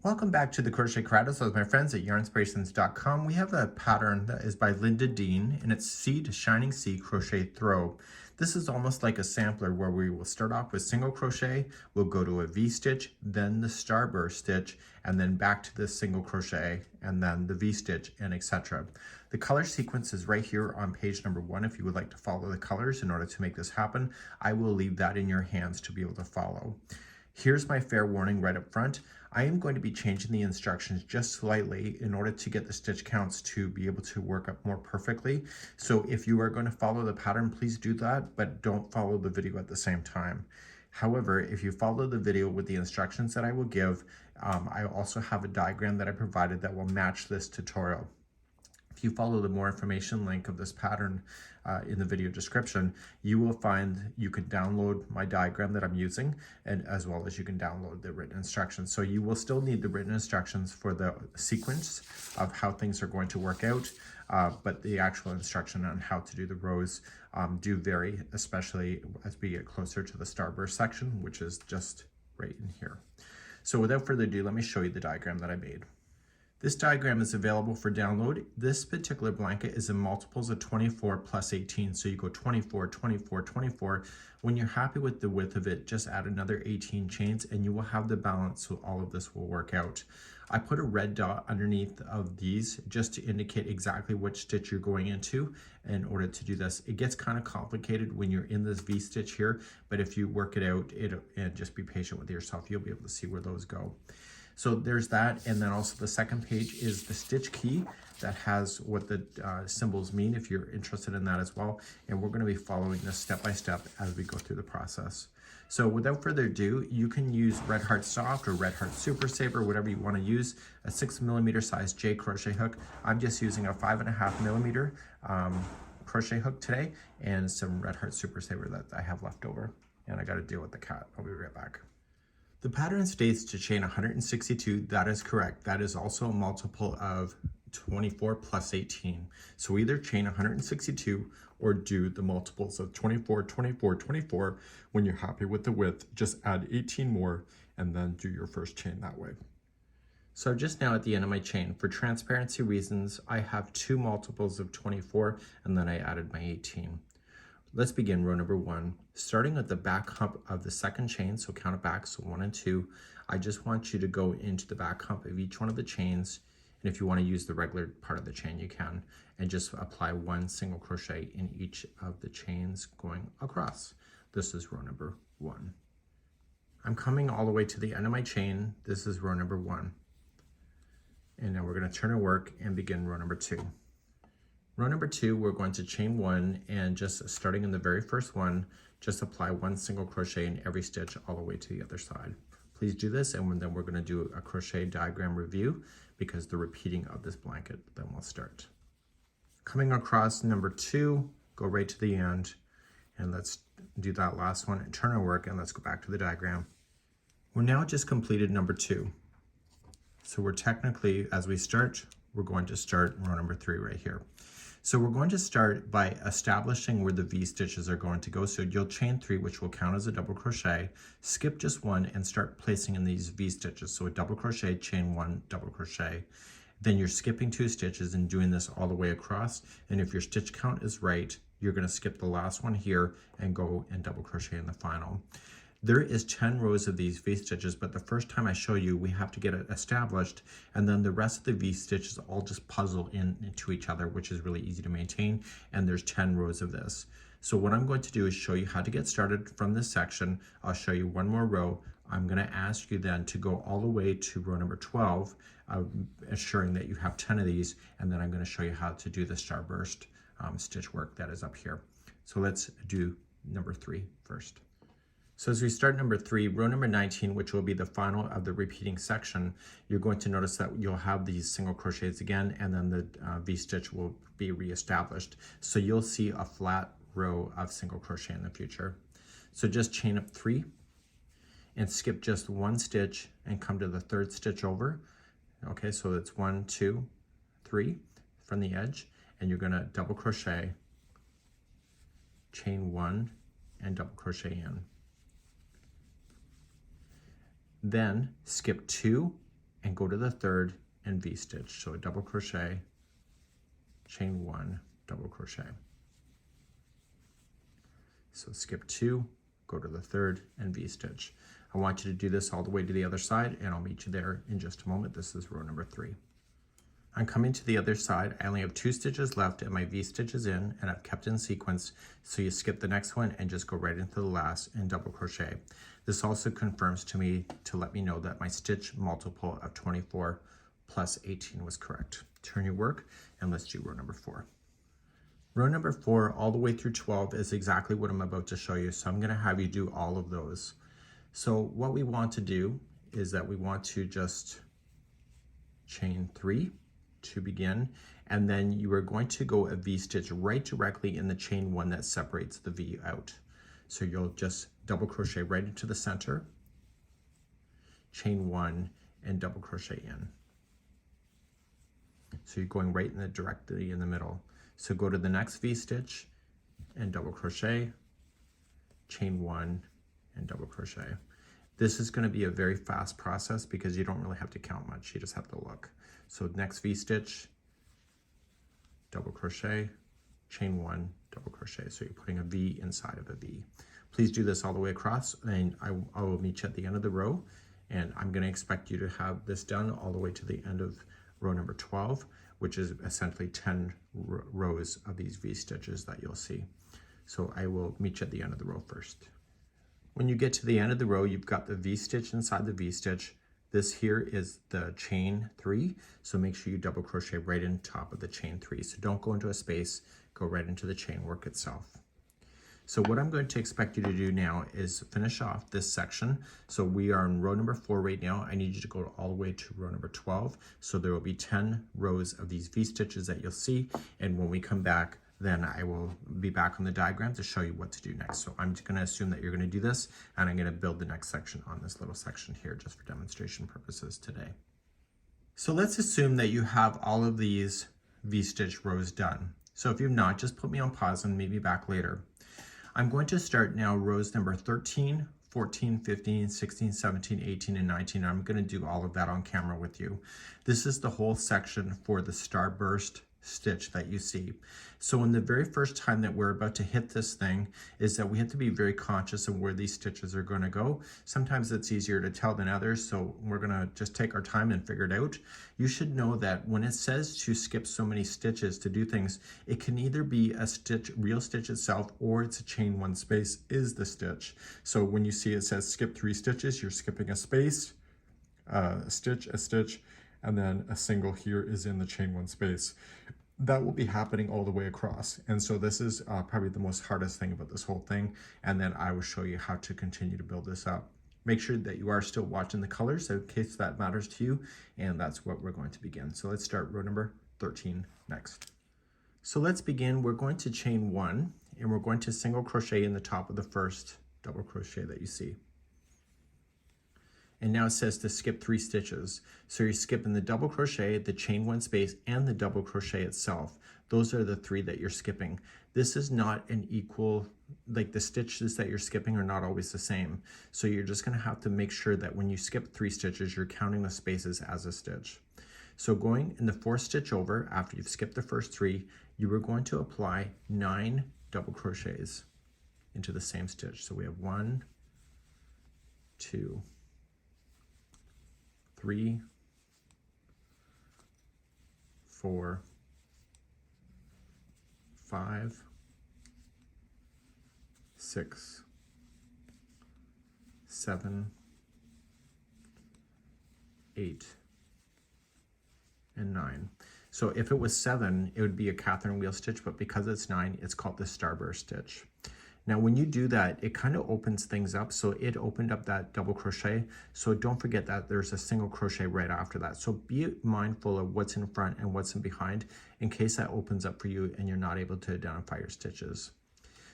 Welcome back to the Crochet Creatives with my friends at yarnspirations.com. We have a pattern that is by Linda Dean, and it's Sea to Shining Sea Crochet Throw. This is almost like a sampler where we will start off with single crochet, we'll go to a V-stitch, then the starburst stitch, and then back to the single crochet, and then the V-stitch, and etc. The color sequence is right here on page number 1 if you would like to follow the colors in order to make this happen. I will leave that in your hands to be able to follow. Here's my fair warning right up front. I am going to be changing the instructions just slightly in order to get the stitch counts to be able to work up more perfectly. So if you are going to follow the pattern, please do that, but don't follow the video at the same time. However, if you follow the video with the instructions that I will give, I also have a diagram that I provided that will match this tutorial. If you follow the more information link of this pattern in the video description, you will find you can download my diagram that I'm using, and as well as you can download the written instructions. So you will still need the written instructions for the sequence of how things are going to work out, but the actual instruction on how to do the rows do vary, especially as we get closer to the starburst section, which is just right in here. So without further ado, let me show you the diagram that I made. This diagram is available for download. This particular blanket is in multiples of 24 plus 18. So you go 24, 24, 24. When you're happy with the width of it, just add another 18 chains and you will have the balance, so all of this will work out. I put a red dot underneath of these just to indicate exactly which stitch you're going into in order to do this. It gets kind of complicated when you're in this V-stitch here, but if you work it out, and just be patient with yourself, you'll be able to see where those go. So there's that, and then also the second page is the stitch key that has what the symbols mean if you're interested in that as well. And we're going to be following this step by step as we go through the process. So without further ado, you can use Red Heart Soft or Red Heart Super Saver, whatever you want to use, a 6mm size J crochet hook. I'm just using a 5.5mm crochet hook today and some Red Heart Super Saver that I have left over. And I got to deal with the cat. I'll be right back. The pattern states to chain 162. That is correct. That is also a multiple of 24 plus 18. So either chain 162 or do the multiples of 24, 24, 24. When you're happy with the width, just add 18 more and then do your first chain that way. So just now at the end of my chain, for transparency reasons, I have 2 multiples of 24 and then I added my 18. Let's begin row number 1. Starting at the back hump of the second chain, so count it back, so 1 and 2. I just want you to go into the back hump of each one of the chains, and if you want to use the regular part of the chain, you can, and just apply 1 single crochet in each of the chains going across. This is row number 1. I'm coming all the way to the end of my chain. This is row number 1. And now we're going to turn our work and begin row number 2. Row number 2, we're going to chain 1 and just starting in the very first one, just apply 1 single crochet in every stitch all the way to the other side. Please do this, and then we're going to do a crochet diagram review because the repeating of this blanket, then we'll start. Coming across number 2, go right to the end, and let's do that last one and turn our work, and let's go back to the diagram. We're now just completed number 2. So we're technically, as we start, we're going to start row number 3 right here. So we're going to start by establishing where the V stitches are going to go. So you'll chain 3, which will count as a double crochet, skip just 1 and start placing in these V stitches. So a double crochet, chain 1, double crochet. Then you're skipping 2 stitches and doing this all the way across. And if your stitch count is right, you're going to skip the last one here and go and double crochet in the final. There is 10 rows of these V-stitches, but the first time I show you, we have to get it established, and then the rest of the V-stitches all just puzzle into each other, which is really easy to maintain, and there's 10 rows of this. So what I'm going to do is show you how to get started from this section. I'll show you one more row. I'm going to ask you then to go all the way to row number 12, assuring that you have 10 of these, and then I'm going to show you how to do the starburst stitch work that is up here. So let's do number 3 first. So as we start number 3, row number 19, which will be the final of the repeating section, you're going to notice that you'll have these single crochets again, and then the V-stitch will be reestablished. So you'll see a flat row of single crochet in the future. So just chain up 3 and skip just 1 stitch and come to the 3rd stitch over. Okay, so it's 1, 2, 3 from the edge, and you're going to double crochet, chain 1, and double crochet in. Then skip 2 and go to the third and V-stitch. So a double crochet, chain 1, double crochet. So skip 2, go to the third and V-stitch. I want you to do this all the way to the other side, and I'll meet you there in just a moment. This is row number 3. I'm coming to the other side. I only have 2 stitches left and my V-stitch is in, and I've kept in sequence. So you skip the next one and just go right into the last and double crochet. This also confirms to me to let me know that my stitch multiple of 24 plus 18 was correct. Turn your work and let's do row number 4. Row number 4 all the way through 12 is exactly what I'm about to show you. So I'm going to have you do all of those. So what we want to do is that we want to just chain 3 to begin, and then you are going to go a V-stitch right directly in the chain 1 that separates the V out. So you'll just double crochet right into the center, chain 1, and double crochet in. So you're going right in the directly in the middle. So go to the next V-stitch and double crochet, chain 1, and double crochet. This is going to be a very fast process because you don't really have to count much, you just have to look. So next V-stitch, double crochet, chain 1, double crochet. So you're putting a V inside of a V. Please do this all the way across, and I will meet you at the end of the row, and I'm going to expect you to have this done all the way to the end of row number 12, which is essentially 10 rows of these V-stitches that you'll see. So I will meet you at the end of the row first. When you get to the end of the row, you've got the V-stitch inside the V-stitch. This here is the chain 3, so make sure you double crochet right in top of the chain 3. So don't go into a space, go right into the chain work itself. So what I'm going to expect you to do now is finish off this section. So we are in row number 4 right now. I need you to go all the way to row number 12. So there will be 10 rows of these V-stitches that you'll see, and when we come back, then I will be back on the diagram to show you what to do next. So I'm going to assume that you're going to do this, and I'm going to build the next section on this little section here just for demonstration purposes today. So let's assume that you have all of these V-stitch rows done. So if you've not, just put me on pause and maybe back later. I'm going to start now rows number 13, 14, 15, 16, 17, 18, and 19. I'm going to do all of that on camera with you. This is the whole section for the Starburst stitch that you see. So in the very first time that we're about to hit this thing is that we have to be very conscious of where these stitches are going to go. Sometimes it's easier to tell than others, so we're going to just take our time and figure it out. You should know that when it says to skip so many stitches to do things, it can either be a stitch, real stitch itself, or it's a chain 1 space is the stitch. So when you see it says skip 3 stitches, you're skipping a space, a stitch, and then a single here is in the chain 1 space. That will be happening all the way across. And so this is probably the most hardest thing about this whole thing. And then I will show you how to continue to build this up. Make sure that you are still watching the colors in case that matters to you. And that's what we're going to begin. So let's start row number 13 next. So let's begin. We're going to chain 1, and we're going to single crochet in the top of the first double crochet that you see. And now it says to skip 3 stitches. So you're skipping the double crochet, the chain 1 space, and the double crochet itself. Those are the 3 that you're skipping. This is not an equal, like the stitches that you're skipping are not always the same. So you're just gonna have to make sure that when you skip 3 stitches, you're counting the spaces as a stitch. So going in the 4th stitch over, after you've skipped the first 3, you are going to apply 9 double crochets into the same stitch. So we have 1, 2, 3, 4, 5, 6, 7, 8, and 9. So if it was 7, it would be a Catherine wheel stitch, but because it's 9, it's called the Starburst stitch. Now when you do that, it kind of opens things up. So it opened up that double crochet. So don't forget that there's a single crochet right after that. So be mindful of what's in front and what's in behind in case that opens up for you and you're not able to identify your stitches.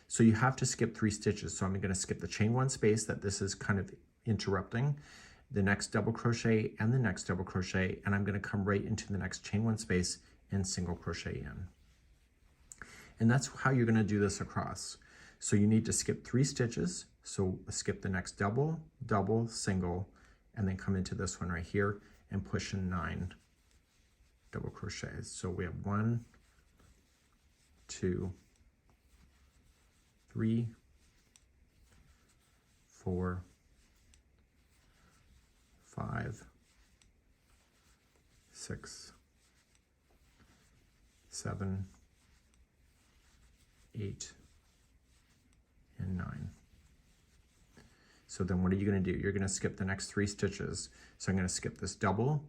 So you have to skip 3 stitches. So I'm going to skip the chain 1 space that this is kind of interrupting, the next double crochet and the next double crochet, and I'm going to come right into the next chain 1 space and single crochet in. And that's how you're going to do this across. So you need to skip 3 stitches. So skip the next double, double, single, and then come into this one right here and push in 9 double crochets. So we have 1, 2, 3, 4, 5, 6, 7, 8, and 9. So then what are you going to do? You're going to skip the next 3 stitches. So I'm going to skip this double,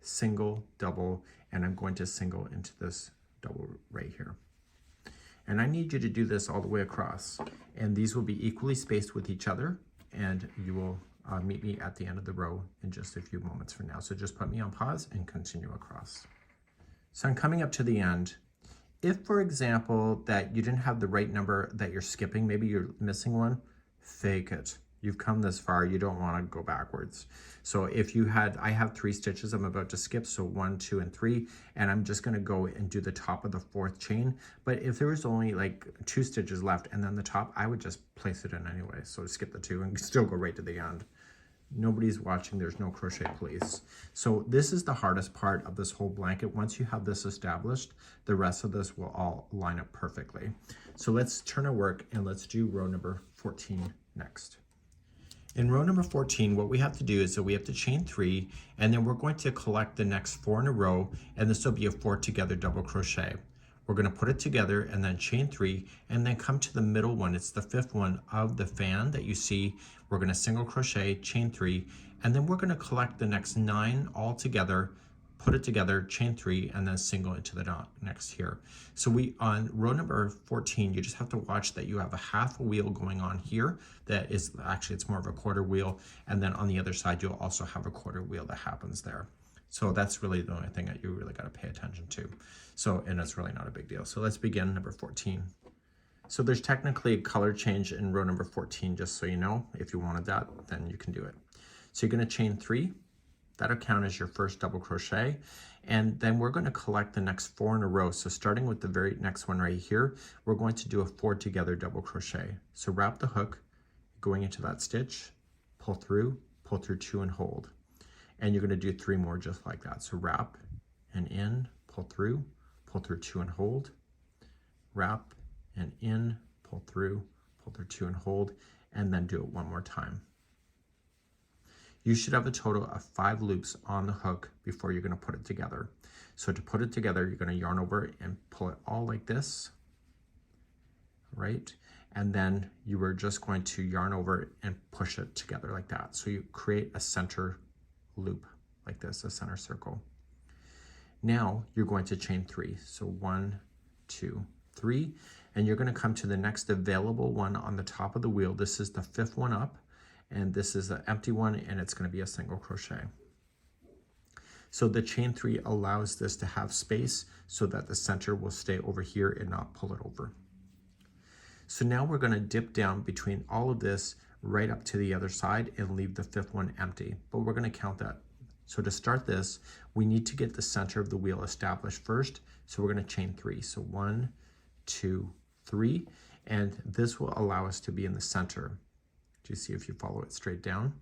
single, double, and I'm going to single into this double right here. And I need you to do this all the way across. And these will be equally spaced with each other, and you will meet me at the end of the row in just a few moments from now. So just put me on pause and continue across. So I'm coming up to the end. If, for example, that you didn't have the right number that you're skipping, maybe you're missing one, fake it. You've come this far, you don't want to go backwards. So if you had, I have 3 stitches I'm about to skip, so 1, 2, and 3, and I'm just going to go and do the top of the 4th chain. But if there was only like 2 stitches left and then the top, I would just place it in anyway. So skip the 2 and still go right to the end. Nobody's watching, there's no crochet police. So this is the hardest part of this whole blanket. Once you have this established, the rest of this will all line up perfectly. So let's turn our work and let's do row number 14 next. In row number 14, what we have to do is that we have to chain 3, and then we're going to collect the next 4 in a row, and this will be a 4 together double crochet. We're going to put it together and then chain 3, and then come to the middle one. It's the 5th one of the fan that you see. We're going to single crochet, chain 3, and then we're going to collect the next 9 all together, put it together, chain 3, and then single into the next here. So we, on row number 14, you just have to watch that you have a half a wheel going on here. That is, actually it's more of a quarter wheel. And then on the other side, you'll also have a quarter wheel that happens there. So that's really the only thing that you really got to pay attention to. So, and it's really not a big deal. So let's begin number 14. So there's technically a color change in row number 14, just so you know. If you wanted that, then you can do it. So you're going to chain 3. That'll count as your first double crochet. And then we're going to collect the next 4 in a row. So starting with the very next one right here, we're going to do a 4 together double crochet. So wrap the hook going into that stitch, pull through 2 and hold. And you're going to do 3 more just like that. So wrap and in, pull through 2 and hold, wrap and in, pull through 2 and hold, and then do it 1 more time. You should have a total of 5 loops on the hook before you're going to put it together. So to put it together, you're going to yarn over and pull it all like this, right? And then you are just going to yarn over and push it together like that. So you create a center loop like this, a center circle. Now you're going to chain 3. So 1, 2, 3, and you're going to come to the next available one on the top of the wheel. This is the 5th one up, and this is an empty one, and it's going to be a single crochet. So the chain 3 allows this to have space so that the center will stay over here and not pull it over. So now we're going to dip down between all of this right up to the other side and leave the 5th one empty, but we're going to count that. So to start this, we need to get the center of the wheel established first. So we're going to chain 3. So 1, 2, 3, and this will allow us to be in the center. Do you see if you follow it straight down?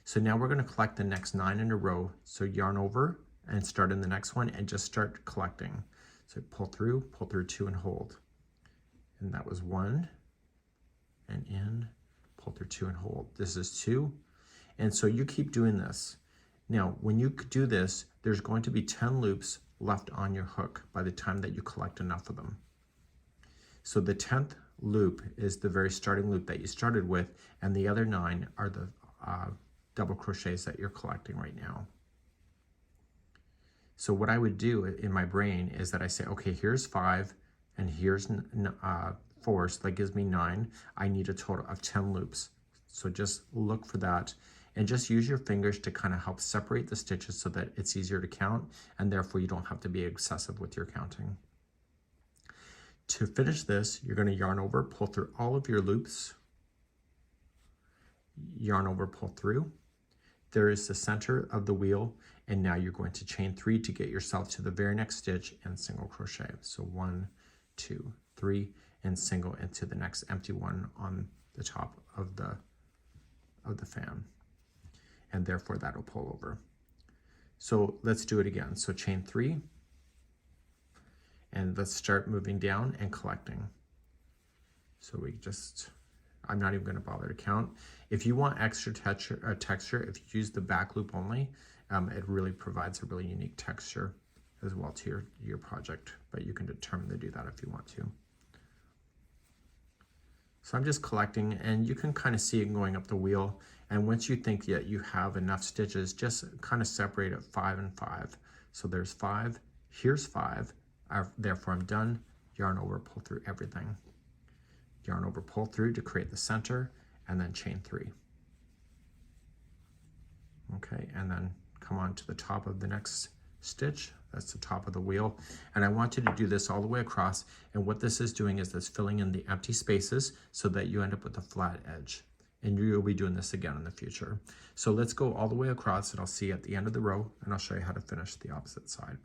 So now we're going to collect the next 9 in a row. So yarn over and start in the next one and just start collecting. So pull through 2 and hold. And that was 1, and in, pull through 2 and hold. This is 2. And so you keep doing this. Now, when you do this, there's going to be 10 loops left on your hook by the time that you collect enough of them. So the 10th loop is the very starting loop that you started with, and the other 9 are the double crochets that you're collecting right now. So what I would do in my brain is that I say, okay, here's 5, and here's 4, so that gives me 9. I need a total of 10 loops. So just look for that. And just use your fingers to kind of help separate the stitches so that it's easier to count, and therefore you don't have to be excessive with your counting. To finish this, you're going to yarn over, pull through all of your loops, yarn over, pull through. There is the center of the wheel, and now you're going to chain 3 to get yourself to the very next stitch and single crochet. So 1, 2, 3, and single into the next empty one on the top of the fan. And therefore that'll pull over. So let's do it again. So chain 3, and let's start moving down and collecting. So I'm not even going to bother to count. If you want extra texture, if you use the back loop only, it really provides a really unique texture as well to your project, but you can determine to do that if you want to. So I'm just collecting, and you can kind of see it going up the wheel. And once you think that you have enough stitches, just kind of separate it 5 and 5. So there's 5, here's 5, therefore I'm done. Yarn over, pull through everything. Yarn over, pull through to create the center, and then chain 3. Okay, and then come on to the top of the next stitch. That's the top of the wheel. And I want you to do this all the way across. And what this is doing is it's filling in the empty spaces so that you end up with a flat edge. And you'll be doing this again in the future. So let's go all the way across, and I'll see you at the end of the row, and I'll show you how to finish the opposite side.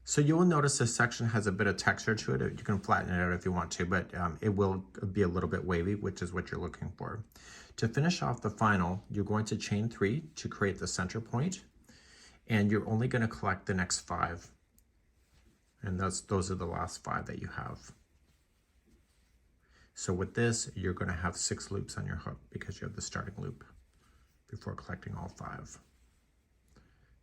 So you will notice this section has a bit of texture to it. You can flatten it out if you want to, but it will be a little bit wavy, which is what you're looking for. To finish off the final, you're going to chain 3 to create the center point, and you're only going to collect the next 5. And those are the last 5 that you have. So with this, you're going to have 6 loops on your hook because you have the starting loop before collecting all 5.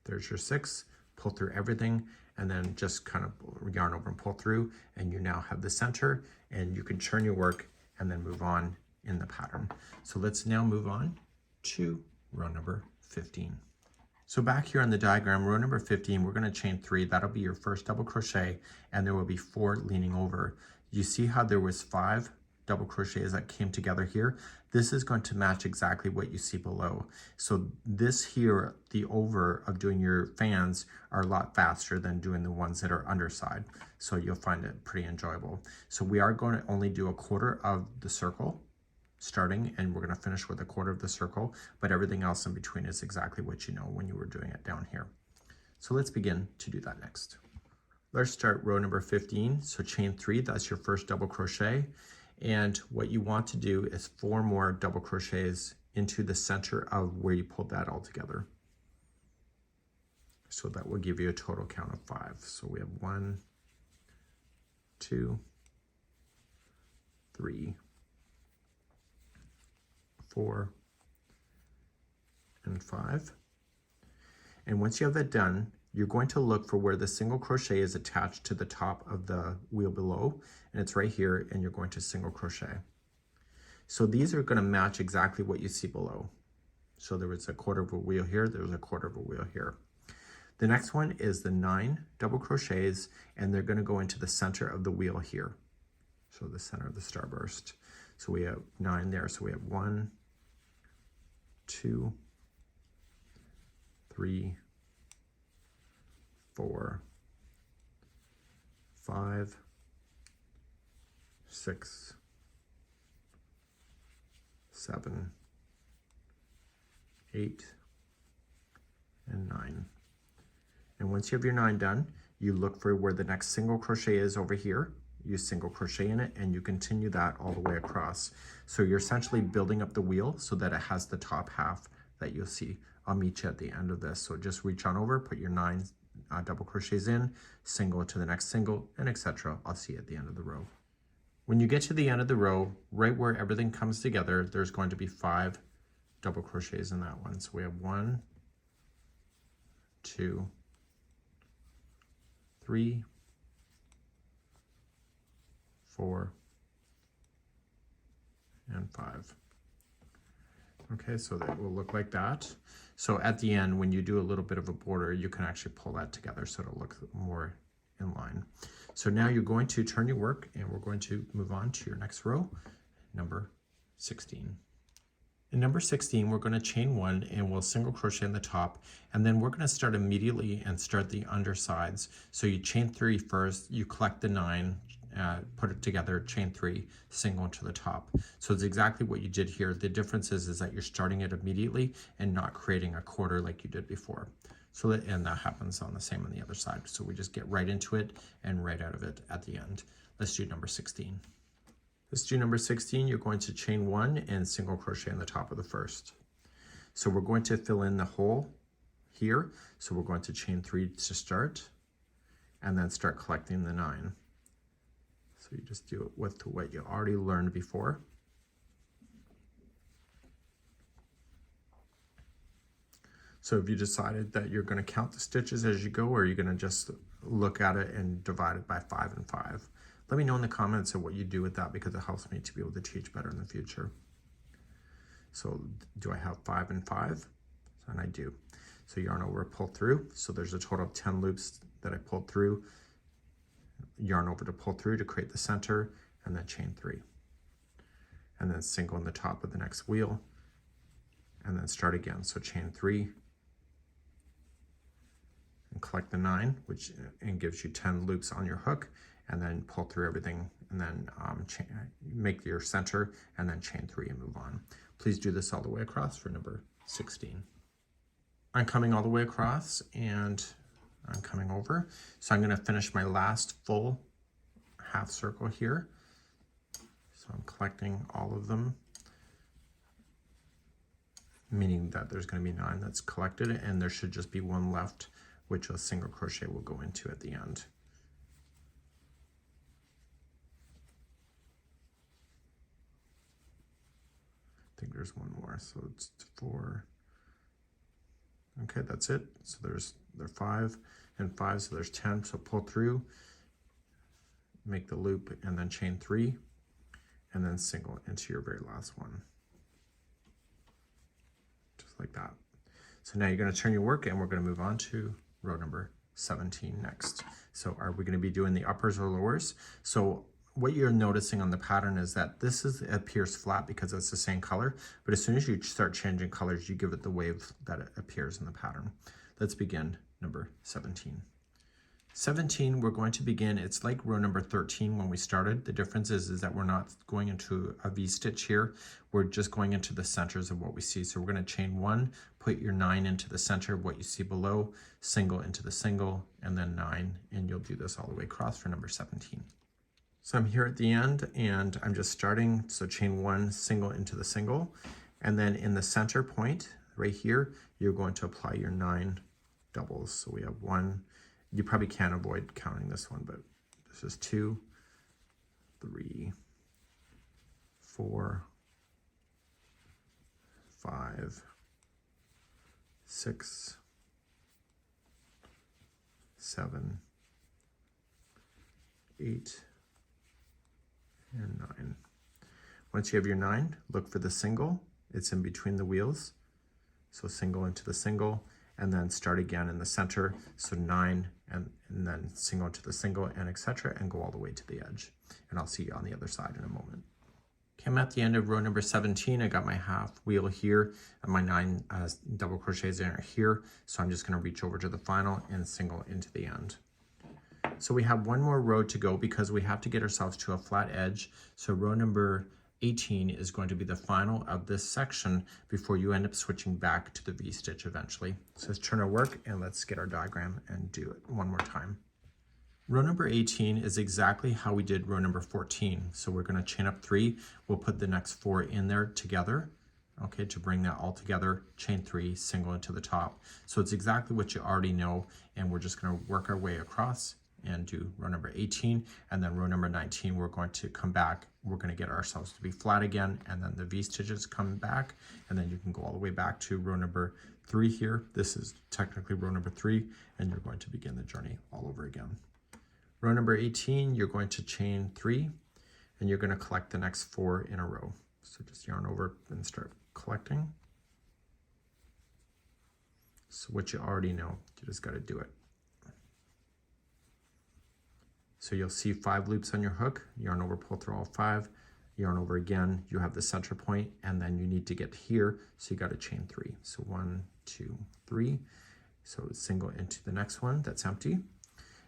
There's your 6. Pull through everything, and then just kind of yarn over and pull through, and you now have the center, and you can turn your work and then move on in the pattern. So let's now move on to row number 15. So back here on the diagram, row number 15, we're going to chain 3. That'll be your first double crochet, and there will be 4 leaning over. You see how there was 5 double crochets that came together here? This is going to match exactly what you see below. So this here, the over of doing your fans are a lot faster than doing the ones that are underside. So you'll find it pretty enjoyable. So we are going to only do a quarter of the circle starting, and we're going to finish with a quarter of the circle, but everything else in between is exactly what you know when you were doing it down here. So let's begin to do that next. Let's start row number 15. So chain 3, that's your first double crochet. And what you want to do is 4 more double crochets into the center of where you pulled that all together. So that will give you a total count of 5. So we have 1, 2, 3, 4, and 5. And once you have that done, you're going to look for where the single crochet is attached to the top of the wheel below, and it's right here, and you're going to single crochet. So these are going to match exactly what you see below. So there was a quarter of a wheel here, there was a quarter of a wheel here. The next one is the 9 double crochets, and they're going to go into the center of the wheel here. So the center of the starburst. So we have 9 there, so we have 1, 2, 3, 4, 5, 6, 7, 8, and 9. And once you have your 9 done, you look for where the next single crochet is over here. You single crochet in it, and you continue that all the way across. So you're essentially building up the wheel so that it has the top half that you'll see. I'll meet you at the end of this. So just reach on over, put your 9 double crochets in, single to the next single, and etc. I'll see you at the end of the row. When you get to the end of the row, right where everything comes together, there's going to be 5 double crochets in that one. So we have 1, 2, 3, 4, and 5. Okay, so that will look like that. So at the end, when you do a little bit of a border, you can actually pull that together so it'll look more in line. So now you're going to turn your work, and we're going to move on to your next row, number 16. In number 16, we're going to chain 1, and we'll single crochet in the top, and then we're going to start immediately and start the undersides. So you chain 3 first, you collect the 9, put it together, chain 3, single to the top. So it's exactly what you did here. The difference is that you're starting it immediately and not creating a quarter like you did before. So and that happens on the same on the other side. So we just get right into it and right out of it at the end. Let's do number 16. Let's do number 16. You're going to chain 1 and single crochet in the top of the first. So we're going to fill in the hole here. So we're going to chain 3 to start, and then start collecting the 9. So you just do it with what you already learned before. So if you decided that you're going to count the stitches as you go, or you're going to just look at it and divide it by 5 and 5. Let me know in the comments of what you do with that, because it helps me to be able to teach better in the future. So do I have 5 and 5? And I do. So yarn over, pull through. So there's a total of 10 loops that I pulled through. Yarn over to pull through to create the center, and then chain 3. And then single in the top of the next wheel, and then start again. So chain 3, and collect the 9, which gives you 10 loops on your hook, and then pull through everything, and then make your center, and then chain 3 and move on. Please do this all the way across for number 16. I'm coming all the way across, and I'm coming over. So I'm going to finish my last full half circle here. So I'm collecting all of them, meaning that there's going to be 9 that's collected, and there should just be 1 left, which a single crochet will go into at the end. I think there's 1 more, so it's 4. Okay, that's it. So there are 5 and 5, so there's 10. So pull through, make the loop, and then chain 3, and then single into your very last one. Just like that. So now you're going to turn your work, and we're going to move on to row number 17 next. So are we going to be doing the uppers or lowers? So what you're noticing on the pattern is that this appears flat because it's the same color, but as soon as you start changing colors, you give it the wave that it appears in the pattern. Let's begin number 17. 17, we're going to begin, it's like row number 13 when we started. The difference is that we're not going into a V-stitch here. We're just going into the centers of what we see. So we're going to chain 1, put your 9 into the center of what you see below, single into the single, and then 9, and you'll do this all the way across for number 17. So I'm here at the end, and I'm just starting, so chain 1, single into the single, and then in the center point, right here, you're going to apply your 9 doubles. So we have 1, you probably can't avoid counting this one, but this is 2, 3, 4, 5, 6, 7, 8, and 9. Once you have your 9, look for the single. It's in between the wheels. So single into the single, and then start again in the center. So 9, and then single into the single, and etc., and go all the way to the edge. And I'll see you on the other side in a moment. Okay, I'm at the end of row number 17. I got my half wheel here, and my 9 double crochets in here. So I'm just going to reach over to the final and single into the end. So we have 1 more row to go because we have to get ourselves to a flat edge. So row number 18 is going to be the final of this section before you end up switching back to the V-stitch eventually. So let's turn our work and let's get our diagram and do it one more time. Row number 18 is exactly how we did row number 14. So we're going to chain up 3. We'll put the next 4 in there together. Okay, to bring that all together, chain 3, single into the top. So it's exactly what you already know, and we're just going to work our way across and do row number 18, and then row number 19 we're going to come back, we're going to get ourselves to be flat again, and then the V-stitches come back, and then you can go all the way back to row number 3 here. This is technically row number 3, and you're going to begin the journey all over again. Row number 18, you're going to chain 3, and you're going to collect the next 4 in a row. So just yarn over and start collecting. So what you already know, you just got to do it. So you'll see 5 loops on your hook, yarn over, pull through all 5, yarn over again, you have the center point, and then you need to get here, so you got to chain 3. So 1, 2, 3, so single into the next one that's empty.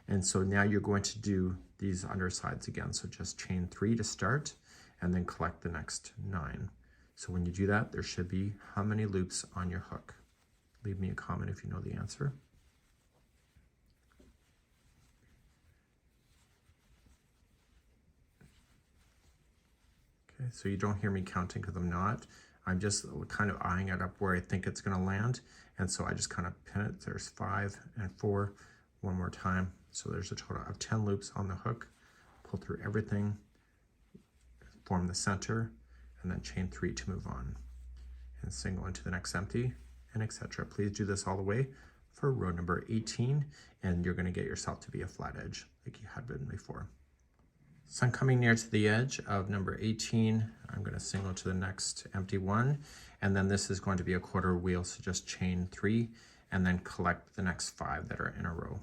And so now you're going to do these undersides again, so just chain 3 to start, and then collect the next 9. So when you do that, there should be how many loops on your hook? Leave me a comment if you know the answer. Okay, so you don't hear me counting because I'm not. I'm just kind of eyeing it up where I think it's going to land. And so I just kind of pin it. There's 5 and 4. One more time. So there's a total of 10 loops on the hook. Pull through everything, form the center, and then chain 3 to move on. And single into the next empty, and etc. Please do this all the way for row number 18, and you're going to get yourself to be a flat edge like you had been before. So I'm coming near to the edge of number 18. I'm going to single to the next empty one, and then this is going to be a quarter wheel, so just chain 3 and then collect the next 5 that are in a row.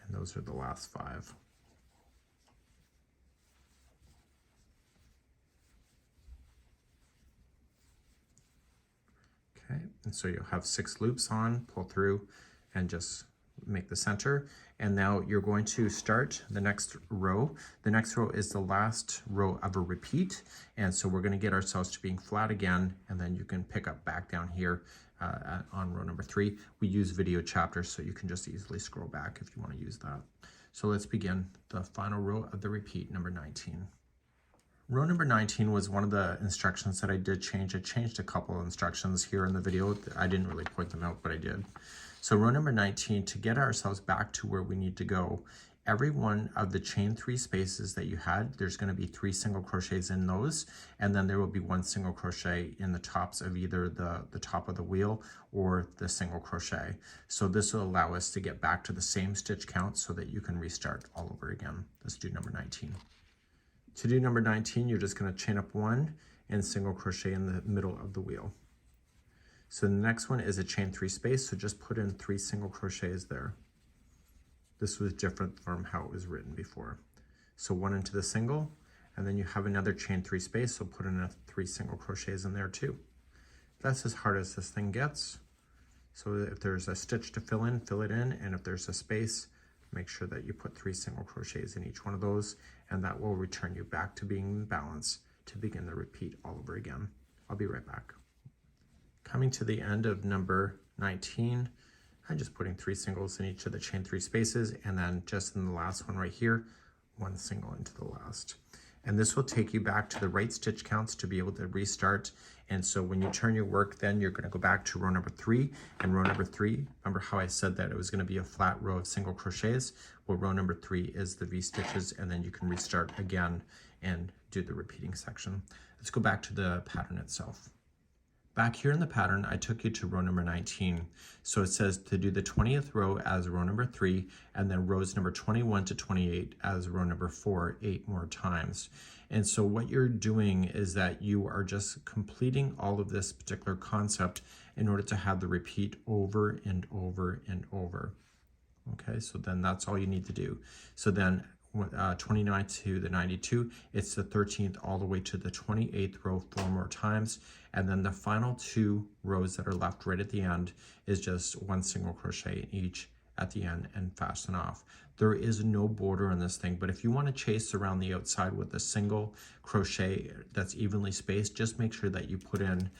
And those are the last 5. Okay, and so you'll have 6 loops on, pull through, and just make the center. And now you're going to start the next row. The next row is the last row of a repeat, and so we're going to get ourselves to being flat again, and then you can pick up back down here on row number 3. We use video chapters, so you can just easily scroll back if you want to use that. So let's begin the final row of the repeat, number 19. Row number 19 was one of the instructions that I did change. I changed a couple of instructions here in the video. I didn't really point them out, but I did. So row number 19, to get ourselves back to where we need to go, every one of the chain 3 spaces that you had, there's going to be 3 single crochets in those, and then there will be 1 single crochet in the tops of either the top of the wheel or the single crochet. So this will allow us to get back to the same stitch count so that you can restart all over again. Let's do number 19. To do number 19, you're just going to chain up 1 and single crochet in the middle of the wheel. So the next one is a chain 3 space, so just put in 3 single crochets there. This was different from how it was written before. So 1 into the single, and then you have another chain 3 space, so put in 3 single crochets in there too. That's as hard as this thing gets. So if there's a stitch to fill it in, and if there's a space, make sure that you put 3 single crochets in each one of those, and that will return you back to being in balance to begin the repeat all over again. I'll be right back. Coming to the end of number 19, I'm just putting 3 singles in each of the chain 3 spaces, and then just in the last one right here, 1 single into the last. And this will take you back to the right stitch counts to be able to restart. And so when you turn your work, then you're going to go back to row number 3. And row number 3, remember how I said that it was going to be a flat row of single crochets? Well, row number 3 is the V-stitches, and then you can restart again and do the repeating section. Let's go back to the pattern itself. Back here in the pattern, I took you to row number 19. So it says to do the 20th row as row number 3, and then rows number 21 to 28 as row number 4, 8 more times. And so what you're doing is that you are just completing all of this particular concept in order to have the repeat over and over and over. Okay, so then that's all you need to do. So then 29 to the 92, it's the 13th all the way to the 28th row 4 more times, and then the final 2 rows that are left right at the end is just 1 single crochet in each at the end and fasten off. There is no border in this thing, but if you want to chase around the outside with a single crochet that's evenly spaced, just make sure that you put in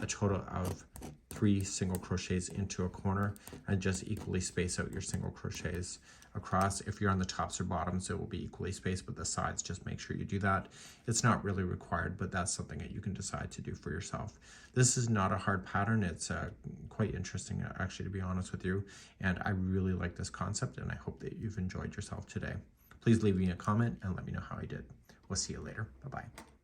a total of 3 single crochets into a corner and just equally space out your single crochets across. If you're on the tops or bottoms, it will be equally spaced, but the sides, just make sure you do that. It's not really required, but that's something that you can decide to do for yourself. This is not a hard pattern. It's quite interesting, actually, to be honest with you, and I really like this concept, and I hope that you've enjoyed yourself today. Please leave me a comment and let me know how I did. We'll see you later. Bye-bye.